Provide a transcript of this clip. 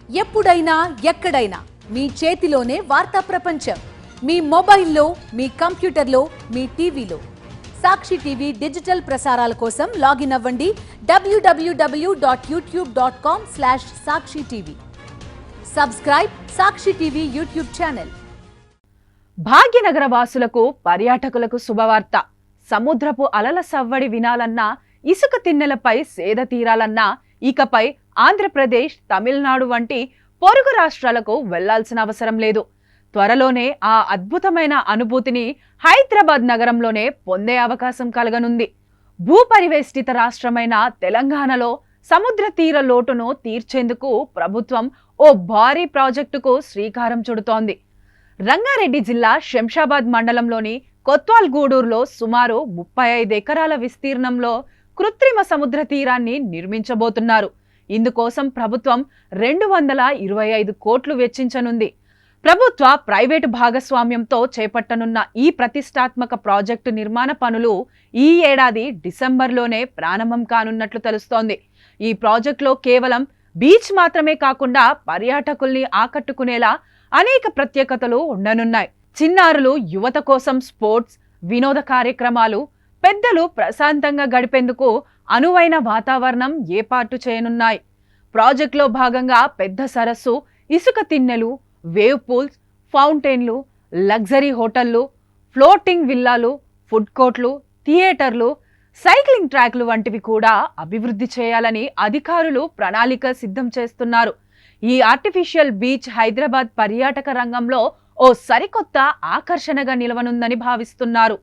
ఎప్పుడైనా ఎక్కడైనా మీ చేతిలోనే వార్తా ప్రపంచం. మీ మొబైల్లో, మీ కంప్యూటర్లో, మీ టీవీలో. సాక్షి టీవీ డిజిటల్ ప్రసారాల కోసం లాగిన్ అవ్వండి www.youtube.com/సాక్షి టీవీ. సబ్స్క్రైబ్ సాక్షి టీవీ యూట్యూబ్ ఛానల్. భాగ్యనగర వాసులకు, పర్యాటకులకు శుభవార్త. సముద్రపు అలల సవ్వడి వినాలన్నా, ఇసుక తిన్నెలపై సేద తీరాలన్నా ఇకపై ఆంధ్రప్రదేశ్, తమిళనాడు వంటి పొరుగు రాష్ట్రాలకు వెళ్లాల్సిన అవసరం లేదు. త్వరలోనే ఆ అద్భుతమైన అనుభూతిని హైదరాబాద్ నగరంలోనే పొందే అవకాశం కలగనుంది. భూపరివేష్టిత రాష్ట్రమైన తెలంగాణలో సముద్ర తీర లోటును తీర్చేందుకు ప్రభుత్వం ఓ భారీ ప్రాజెక్టుకు శ్రీకారం చుడుతోంది. రంగారెడ్డి జిల్లా శంషాబాద్ మండలంలోని కొత్వాల్ గూడూరులో సుమారు 35 ఎకరాల విస్తీర్ణంలో కృత్రిమ సముద్ర తీరాన్ని నిర్మించబోతున్నారు. ఇందుకోసం ప్రభుత్వం 225 కోట్లు వెచ్చించనుంది. ప్రభుత్వ, ప్రైవేటు భాగస్వామ్యంతో చేపట్టనున్న ఈ ప్రతిష్టాత్మక ప్రాజెక్టు నిర్మాణ పనులు ఈ ఏడాది డిసెంబర్లోనే ప్రారంభం కానున్నట్లు తెలుస్తోంది. ఈ ప్రాజెక్టులో కేవలం బీచ్ మాత్రమే కాకుండా పర్యాటకుల్ని ఆకట్టుకునేలా అనేక ప్రత్యేకతలు ఉండనున్నాయి. చిన్నారులు, యువత కోసం స్పోర్ట్స్, వినోద కార్యక్రమాలు, పెద్దలు ప్రశాంతంగా గడిపేందుకు అనువైన వాతావరణం ఏర్పాటు చేయనున్నాయి. ప్రాజెక్టులో భాగంగా పెద్ద సరస్సు, ఇసుక తిన్నెలు, వేవ్ పూల్స్, ఫౌంటైన్లు, లగ్జరీ హోటళ్లు, ఫ్లోటింగ్ విల్లాలు, ఫుడ్ కోర్ట్లు, థియేటర్లు, సైక్లింగ్ ట్రాక్లు వంటివి కూడా అభివృద్ధి చేయాలని అధికారులు ప్రణాళిక సిద్ధం చేస్తున్నారు. ఈ ఆర్టిఫిషియల్ బీచ్ హైదరాబాద్ పర్యాటక రంగంలో ఓ సరికొత్త ఆకర్షణగా నిలవనుందని భావిస్తున్నారు.